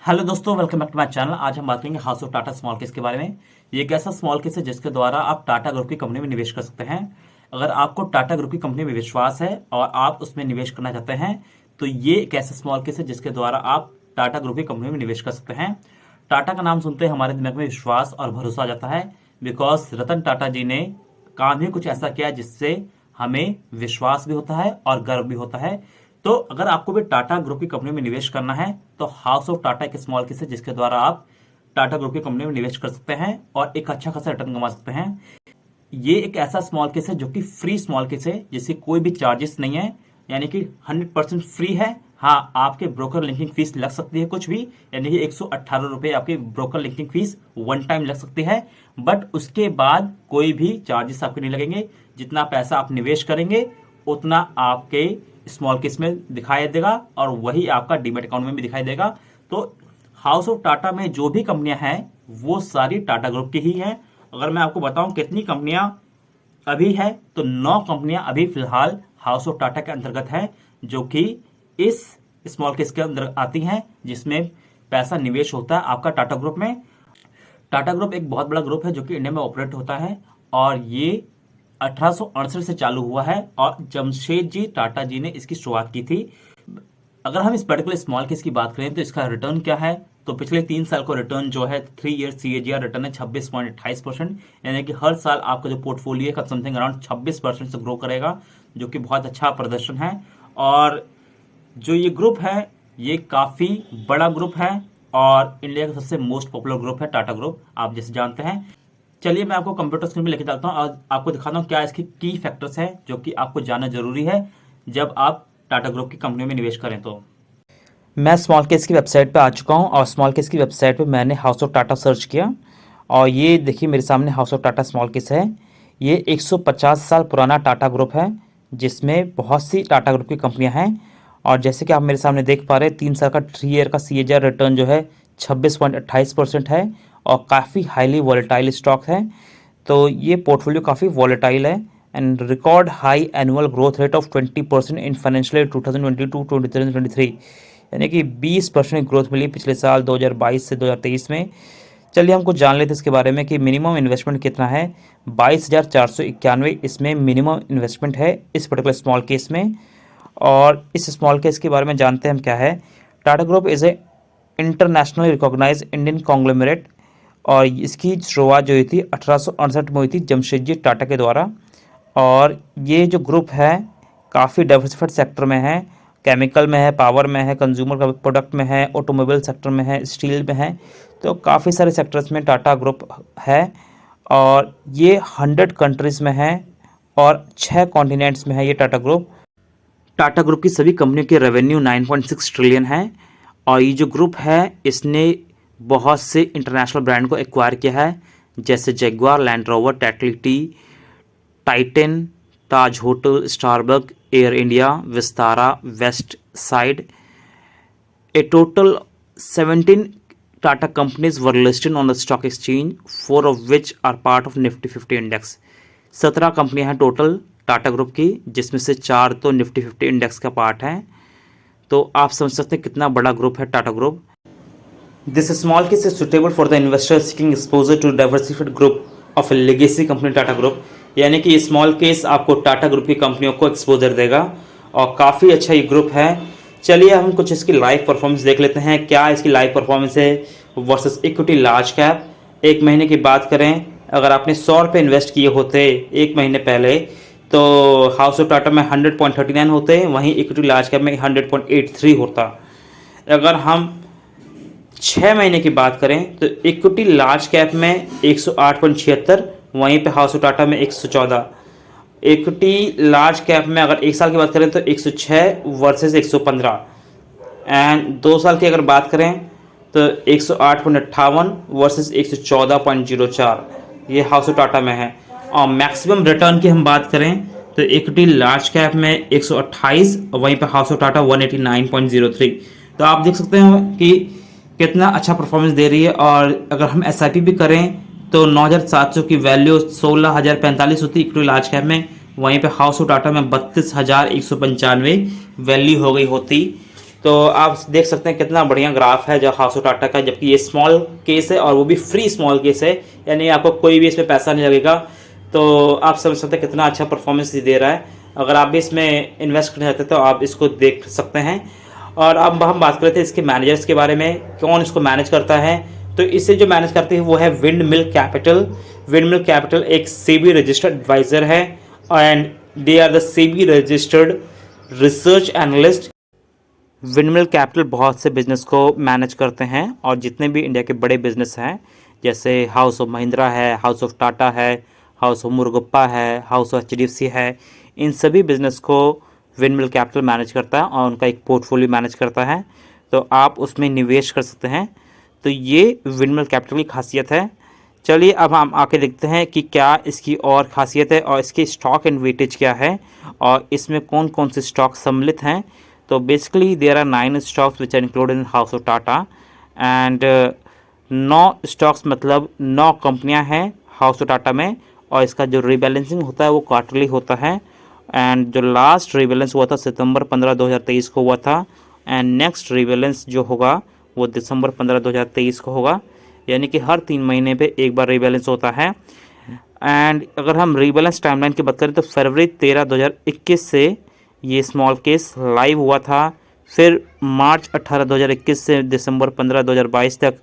Hello दोस्तों, welcome back to my channel. आज हम बात करेंगे house of Tata small case के बारे में। ये एक ऐसा स्मॉल केस है जिसके द्वारा आप टाटा ग्रुप की कंपनी में निवेश कर सकते हैं। अगर आपको टाटा ग्रुप की कंपनी में विश्वास है और आप उसमें निवेश करना चाहते हैं तो ये एक ऐसा स्मॉल केस है जिसके द्वारा आप टाटा ग्रुप की कंपनी में निवेश कर सकते हैं। टाटा का नाम सुनते ही हमारे दिमाग में विश्वास और भरोसा आ जाता है, बिकॉज रतन टाटा जी ने काम ही कुछ ऐसा किया जिससे हमें विश्वास भी होता है और गर्व भी होता है। तो अगर आपको भी टाटा ग्रुप की कंपनी में निवेश करना है तो हाउस ऑफ टाटा एक स्मॉल केस है जिसके द्वारा आप टाटा ग्रुप की कंपनी में निवेश कर सकते हैं और एक अच्छा खासा रिटर्न कमा सकते हैं। ये एक ऐसा स्मॉल केस है जो कि फ्री स्मॉल केस है, जिससे कोई भी चार्जेस नहीं है, यानी कि 100% फ्री है। हाँ, आपके ब्रोकर लिंकिंग फीस लग सकती है कुछ भी, यानी कि 118 रुपए आपकी broker linking fees one time लग सकती है, बट उसके बाद कोई भी चार्जेस आपके नहीं लगेंगे। जितना पैसा आप निवेश करेंगे उतना आपके स्मॉल केस में दिखाई देगा और वही आपका डीमैट अकाउंट में भी दिखाई देगा। तो हाउस ऑफ टाटा में जो भी कंपनियां हैं वो सारी टाटा ग्रुप की ही हैं। अगर मैं आपको बताऊं कितनी कंपनियां अभी है तो 9 कंपनियां अभी फिलहाल हाउस ऑफ टाटा के अंतर्गत हैं, जो कि इस स्मॉल केस के अंदर आती हैं, जिसमें पैसा निवेश होता है आपका टाटा ग्रुप में। टाटा ग्रुप एक बहुत बड़ा ग्रुप है जो कि इंडिया में ऑपरेट होता है और ये 1868 से चालू हुआ है और जमशेदजी टाटा जी ने इसकी शुरुआत की थी। अगर हम इस पर्टिकुलर स्मॉल केस की बात करें तो इसका रिटर्न क्या है, तो पिछले 3 साल का रिटर्न जो है 3 ईयर CAGR रिटर्न है 26.28%, यानी कि हर साल आपका जो पोर्टफोलियो का समथिंग अराउंड 26% से ग्रो करेगा, जो कि बहुत अच्छा प्रदर्शन है। और जो ये ग्रुप है ये काफ़ी बड़ा ग्रुप है और इंडिया का सबसे मोस्ट पॉपुलर ग्रुप है टाटा ग्रुप, आप जैसे जानते हैं। चलिए मैं आपको कंप्यूटर स्क्रीन में लेके चलता हूँ और आपको दिखाता हूँ क्या इसकी की फैक्टर्स हैं जो कि आपको जानना जरूरी है जब आप टाटा ग्रुप की कंपनी में निवेश करें। तो मैं स्मॉल केस की वेबसाइट पे आ चुका हूँ और स्मॉल केस की वेबसाइट पे मैंने हाउस ऑफ टाटा सर्च किया और ये देखिए मेरे सामने house of Tata small case है। ये 150 साल पुराना टाटा ग्रुप है जिसमें बहुत सी टाटा ग्रुप की कंपनियां हैं और जैसे कि आप मेरे सामने देख पा रहे हैं 3 साल का 3 ईयर का CAGR रिटर्न जो है 26.28% है और काफ़ी हाईली वॉलेटाइल स्टॉक है। तो ये पोर्टफोलियो काफ़ी वॉलेटाइल है and record high annual growth rate of 20% in financial year 2022-23, यानी कि 20% ग्रोथ मिली पिछले साल 2022 से 2023 में। चलिए हमको जान लेते हैं इसके बारे में कि मिनिमम इन्वेस्टमेंट कितना है। 22,491 इसमें मिनिमम इन्वेस्टमेंट है इस पर्टिकुलर स्मॉल केस में। और इस स्मॉल केस के बारे में जानते हैं हम क्या है। Tata group is a internationally recognise Indian conglomerate और इसकी शुरुआत जो हुई थी 1868 में हुई थी जमशेदजी टाटा के द्वारा। और ये जो ग्रुप है काफ़ी डाइवर्सिफाइड सेक्टर में है, केमिकल में है, पावर में है, कंज्यूमर प्रोडक्ट में है, ऑटोमोबाइल सेक्टर में है, स्टील में है, तो काफ़ी सारे सेक्टर्स में टाटा ग्रुप है। और ये 100 कंट्रीज़ में है और 6 कॉन्टिनेंट्स में है ये टाटा ग्रुप। टाटा ग्रुप की सभी कंपनियों के रेवेन्यू 9.6 ट्रिलियन है और ये जो ग्रुप है इसने बहुत से इंटरनेशनल ब्रांड को एक्वायर किया है, जैसे Jaguar, Land Rover, Tetley tea, Titan, Taj hotel, Starbuck, Air India, Vistara, Westside. A total 17 Tata companies were listed on the stock exchange, 4 of which are part of Nifty 50 index. 17 कंपनियां हैं total Tata group की, जिसमें से 4 तो Nifty 50 index का part हैं। तो आप समझ सकते हैं कितना बड़ा ग्रुप है Tata group. This small case is suitable for the investor seeking exposure to diversified group of a legacy company Tata group, यानी कि स्मॉल केस आपको टाटा ग्रुप की कंपनियों को एक्सपोजर देगा और काफ़ी अच्छा ये ग्रुप है। चलिए हम कुछ इसकी लाइव परफॉर्मेंस देख लेते हैं, क्या इसकी लाइव परफॉर्मेंस है वर्सेस इक्विटी लार्ज कैप। एक महीने की बात करें, अगर आपने 100 रुपये इन्वेस्ट किए होते एक महीने पहले तो हाउस ऑफ टाटा में 100.39 होते, वहीं इक्विटी लार्ज कैप में 100.83 होता। अगर हम 6 महीने की बात करें तो इक्विटी लार्ज कैप में 108.76, वहीं पे हाउस ऑफ टाटा में 114। इक्विटी लार्ज कैप में अगर 1 साल की बात करें तो 106 वर्सेस 115 एंड 2 साल की अगर बात करें तो 108.58 वर्सेस 114.04, ये हाउस ऑफ टाटा में है। और मैक्सिमम रिटर्न की हम बात करें तो इक्विटी लार्ज कैप में 128 और वहीं पे हाउस ऑफ टाटा 189.03। तो आप देख सकते हैं कि कितना अच्छा परफॉर्मेंस दे रही है। और अगर हम SIP भी करें तो 9,700 की वैल्यू 16,045 होती इक्विटी लार्ज कैप में, वहीं पे हाउस ऑफ टाटा में 32,195 वैल्यू हो गई होती। तो आप देख सकते हैं कितना बढ़िया ग्राफ है जो हाउस ऑफ टाटा का, जबकि ये स्मॉल केस है और वो भी फ्री स्मॉल केस है, यानी आपको कोई भी इसमें पैसा नहीं लगेगा। तो आप समझ सकते हैं कितना अच्छा परफॉर्मेंस दे रहा है। अगर आप भी इसमें इन्वेस्ट करना चाहते हैं तो आप इसको देख सकते हैं। और अब हम बात करते हैं इसके मैनेजर्स के बारे में, कौन इसको मैनेज करता है। तो इसे जो मैनेज करते हैं वो है Windmill Capital. Windmill Capital एक सेबी रजिस्टर्ड एडवाइजर है and they are the SEBI registered research analyst. Windmill Capital बहुत से बिजनेस को मैनेज करते हैं और जितने भी इंडिया के बड़े बिजनेस हैं, जैसे हाउस ऑफ महिंद्रा है, हाउस ऑफ टाटा है, हाउस ऑफ मुरुगप्पा है, हाउस ऑफ एचडीएफसी है, इन सभी बिजनेस को विंडमिल कैपिटल मैनेज करता है और उनका एक पोर्टफोलियो मैनेज करता है। तो आप उसमें निवेश कर सकते हैं। तो ये विंडमिल कैपिटल की खासियत है। चलिए अब हम आके देखते हैं कि क्या इसकी और खासियत है और इसकी स्टॉक एंड वेटेज क्या है और इसमें कौन कौन से स्टॉक सम्मिलित हैं। तो basically there are 9 stocks which are included in house of Tata and 9 stocks मतलब 9 कंपनियां हैं हाउस ऑफ टाटा में। और इसका जो रीबैलेंसिंग होता है वो क्वार्टरली होता है एंड जो लास्ट रीबैलेंस हुआ था सितंबर 15 2023 को हुआ था एंड नेक्स्ट रीबैलेंस जो होगा वो दिसंबर 15 2023 को होगा, यानी कि हर 3 महीने पे एक बार रीबैलेंस होता है। एंड अगर हम रीबैलेंस टाइमलाइन की बात करें तो फरवरी 13 2021 से ये स्मॉल केस लाइव हुआ था। फिर मार्च 18 2021 से दिसंबर 15 2022 तक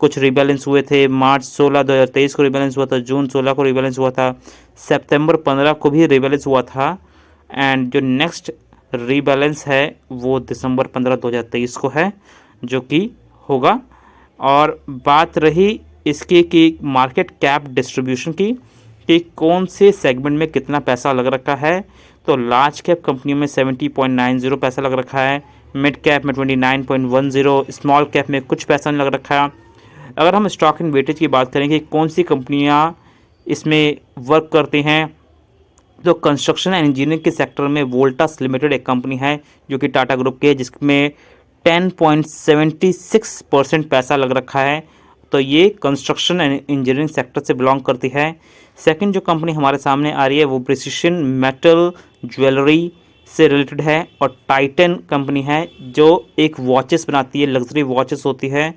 कुछ रीबैलेंस हुए थे। मार्च 16 2023 को रीबैलेंस हुआ था, जून 16 को रीबैलेंस हुआ था, सितंबर 15 को भी रीबैलेंस हुआ था एंड जो नेक्स्ट रीबैलेंस है वो दिसंबर 15 2023 को है जो कि होगा। और बात रही इसकी कि मार्केट कैप डिस्ट्रीब्यूशन की कि कौन से सेगमेंट में कितना पैसा लग रखा है, तो लार्ज कैप कंपनियों में 70.90 पैसा लग रखा है, मिड कैप में 29.10, स्मॉल कैप में कुछ पैसा नहीं लग रखा है। अगर हम स्टॉक एंड वेटेज की बात करें कि कौन सी कंपनियां इसमें वर्क करती हैं, तो कंस्ट्रक्शन एंड इंजीनियरिंग के सेक्टर में वोल्टास लिमिटेड एक कंपनी है जो कि टाटा ग्रुप की है, जिसमें 10.76% पैसा लग रखा है। तो ये कंस्ट्रक्शन एंड इंजीनियरिंग सेक्टर से बिलोंग करती है। सेकंड जो कंपनी हमारे सामने आ रही है वो प्रिसिशन मेटल ज्वेलरी से रिलेटेड है और टाइटन कंपनी है जो एक वॉचेस बनाती है, लग्जरी वॉचेस होती है।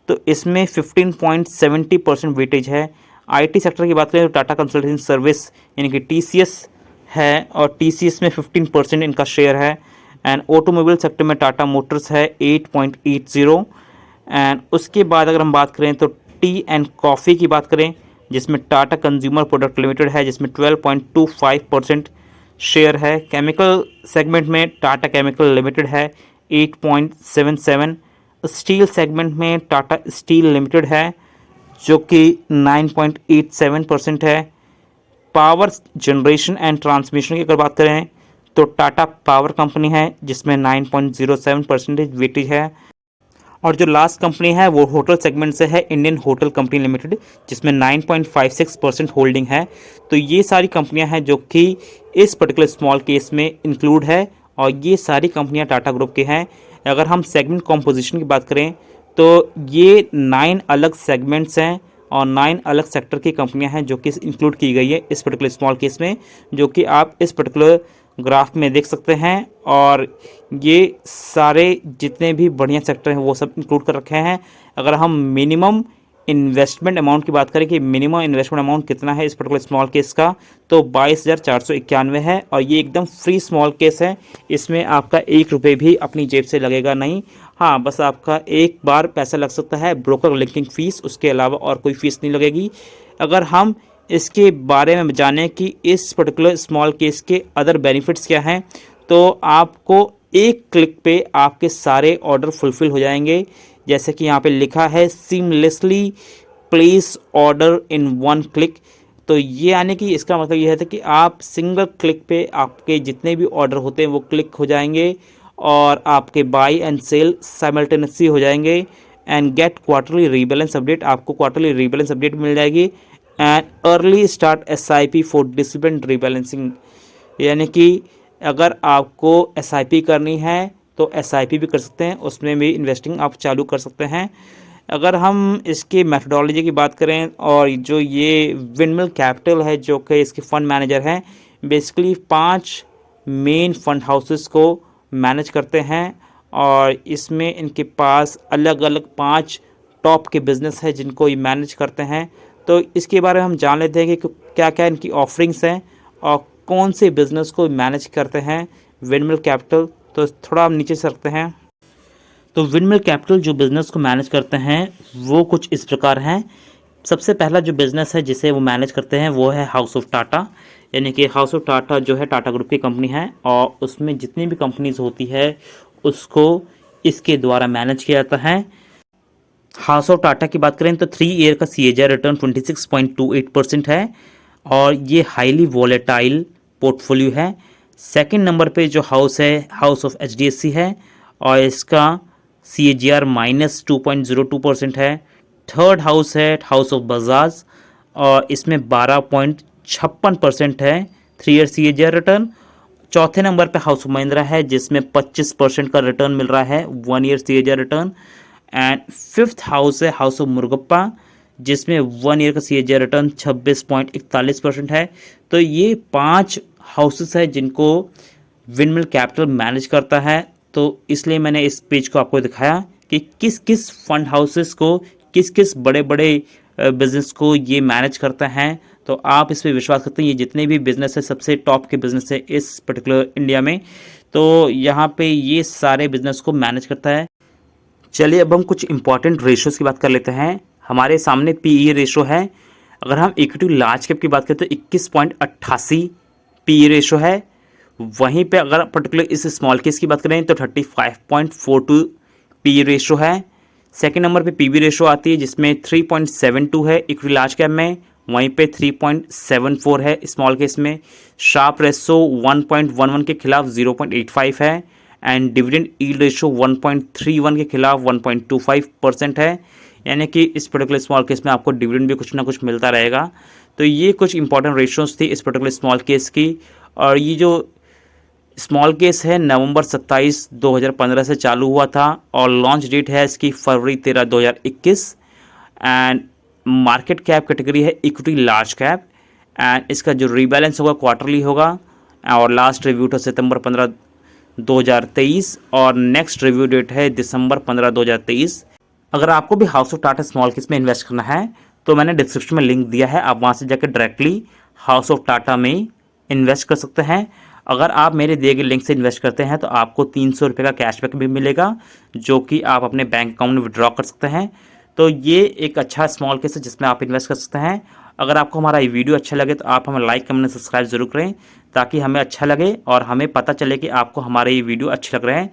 तो इसमें 15.70% वेटेज है। आईटी सेक्टर की बात करें तो टाटा कंसल्टेंसी सर्विस यानी कि टीसीएस है और टीसीएस में 15% इनका शेयर है। एंड ऑटोमोबाइल सेक्टर में टाटा मोटर्स है 8.80। एंड उसके बाद अगर हम बात करें तो टी एंड कॉफ़ी की बात करें जिसमें टाटा कंज्यूमर प्रोडक्ट लिमिटेड है जिसमें 12.25% शेयर है। केमिकल सेगमेंट में टाटा केमिकल लिमिटेड है 8.77। स्टील सेगमेंट में टाटा स्टील लिमिटेड है जो कि 9.87% है। पावर जनरेशन एंड ट्रांसमिशन की अगर बात करें तो टाटा पावर कंपनी है जिसमें 9.07% वेटेज है। और जो लास्ट कंपनी है वो होटल सेगमेंट से है, इंडियन होटल कंपनी लिमिटेड, जिसमें 9.56% होल्डिंग है। तो ये सारी कंपनियां हैं जो कि इस पर्टिकुलर स्मॉल केस में इंक्लूड है और ये सारी कंपनियां टाटा ग्रुप की हैं। अगर हम सेगमेंट कॉम्पोजिशन की बात करें तो ये 9 अलग सेगमेंट्स हैं और 9 अलग सेक्टर की कंपनियां हैं जो कि इंक्लूड की गई है इस पर्टिकुलर स्मॉल केस में, जो कि आप इस पर्टिकुलर ग्राफ में देख सकते हैं। और ये सारे जितने भी बढ़िया सेक्टर हैं वो सब इंक्लूड कर रखे हैं। अगर हम मिनिमम इन्वेस्टमेंट अमाउंट की बात करें कि मिनिमम इन्वेस्टमेंट अमाउंट कितना है इस पर्टिकुलर स्मॉल केस का, तो 22,491 है और ये एकदम फ्री स्मॉल केस है। इसमें आपका 1 रुपये भी अपनी जेब से लगेगा नहीं। हाँ, बस आपका एक बार पैसा लग सकता है ब्रोकर लिंकिंग फ़ीस, उसके अलावा और कोई फ़ीस नहीं लगेगी। अगर हम इसके बारे में जानें कि इस पर्टिकुलर स्मॉल केस के अदर बेनिफिट्स क्या हैं, तो आपको एक क्लिक पे आपके सारे ऑर्डर फुलफ़िल हो जाएंगे। जैसे कि यहाँ पे लिखा है seamlessly place order in 1 click. तो ये आने की इसका मतलब ये है कि आप सिंगल क्लिक पे आपके जितने भी ऑर्डर होते हैं वो क्लिक हो जाएंगे और आपके बाई एंड सेल साइमल्टेनियसली हो जाएंगे। And get quarterly rebalance update, आपको क्वार्टरली रीबैलेंस अपडेट मिल जाएगी। And early start SIP for discipline rebalancing, यानी कि अगर आपको SIP करनी है तो SIP भी कर सकते हैं, उसमें भी इन्वेस्टिंग आप चालू कर सकते हैं। अगर हम इसकी मेथडोलॉजी की बात करें और जो ये विंडमिल कैपिटल है जो कि इसके फंड मैनेजर हैं, बेसिकली 5 मेन फंड हाउसेस को मैनेज करते हैं और इसमें इनके पास अलग अलग 5 टॉप के बिज़नेस है जिनको ये मैनेज करते हैं। तो इसके बारे में हम जान लेते हैं कि क्या क्या इनकी ऑफरिंग्स हैं और कौन से बिज़नेस को मैनेज करते हैं विंडमिल कैपिटल। तो थोड़ा हम नीचे से रखते हैं। तो विंडमिल कैपिटल जो बिज़नेस को मैनेज करते हैं वो कुछ इस प्रकार हैं। सबसे पहला जो बिज़नेस है जिसे वो मैनेज करते हैं वो है हाउस ऑफ टाटा, यानी कि हाउस ऑफ टाटा जो है टाटा ग्रुप की कंपनी है और उसमें जितनी भी कंपनीज होती है उसको इसके द्वारा मैनेज किया जाता है। हाउस ऑफ टाटा की बात करें तो 3 ईयर का CAGR रिटर्न 26.28% है और ये हाईली वॉलेटाइल पोर्टफोलियो है। सेकंड नंबर पे जो हाउस है हाउस ऑफ HDFC है और इसका CAGR -2.02% है। थर्ड हाउस है हाउस ऑफ बजाज और इसमें 12.56% है 3 ईयर CAGR रिटर्न। चौथे नंबर पे हाउस ऑफ महिंद्रा है जिसमें 25% का रिटर्न मिल रहा है 1 year CAGR return. And fifth house है हाउस ऑफ मुरुगप्पा जिसमें 1 ईयर का CAGR रिटर्न 26.41% है। तो ये 5 हाउसेस है जिनको विंडमिल कैपिटल मैनेज करता है। तो इसलिए मैंने इस पेज को आपको दिखाया कि किस किस फंड हाउसेस को किस किस बड़े बड़े बिजनेस को ये मैनेज करता है। तो आप इस पर विश्वास करते हैं ये जितने भी बिजनेस है सबसे टॉप के बिजनेस है इस पर्टिकुलर इंडिया में। तो यहाँ पे ये सारे बिजनेस को मैनेज करता है। चलिए अब हम कुछ इंपॉर्टेंट रेशियोज़ की बात कर लेते हैं। हमारे सामने PE रेशो है। अगर हम इक्विटी लार्ज कैप की बात करें तो 21.88 PE रेशो है। वहीं पे अगर पर्टिकुलर इस स्मॉल केस की बात करें तो 35.42 PE रेशो है। सेकंड नंबर पे PB रेशो आती है जिसमें 3.72 है इक्विटी लार्ज कैप में, वहीं पे 3.74 है स्मॉल केस में। शार्प रेशो 1.11 के खिलाफ 0.85 है एंड डिविडेंड यील्ड रेशो 1.31 के खिलाफ 1.25% है, यानी कि इस पर्टिकुलर स्मॉल केस में आपको डिविडेंड भी कुछ ना कुछ मिलता रहेगा। तो ये कुछ इंपॉर्टेंट रेशियोज थी इस पर्टिकुलर स्मॉल केस की। और ये जो स्मॉल केस है नवंबर 27, 2015 से चालू हुआ था और लॉन्च डेट है इसकी फरवरी 13, 2021 एंड मार्केट कैप कैटेगरी है इक्विटी लार्ज कैप एंड इसका जो रीबैलेंस होगा क्वार्टरली होगा और लास्ट रिव्यू था सितंबर 15, 2023 और नेक्स्ट रिव्यू डेट है दिसंबर 15, 2023। अगर आपको भी house of Tata small case में इन्वेस्ट करना है तो मैंने डिस्क्रिप्शन में लिंक दिया है, आप वहाँ से जाकर डायरेक्टली हाउस ऑफ टाटा में इन्वेस्ट कर सकते हैं। अगर आप मेरे दिए गए लिंक से इन्वेस्ट करते हैं तो आपको 300 रुपये का कैशबैक भी मिलेगा जो कि आप अपने बैंक अकाउंट में विड्रॉ कर सकते हैं। तो ये एक अच्छा स्मॉल केस है जिसमें आप इन्वेस्ट कर सकते हैं। अगर आपको हमारा ये वीडियो अच्छा लगे तो आप हमें लाइक कमेंट सब्सक्राइब जरूर करें ताकि हमें अच्छा लगे और हमें पता चले कि आपको हमारे ये वीडियो अच्छे लग रहे हैं।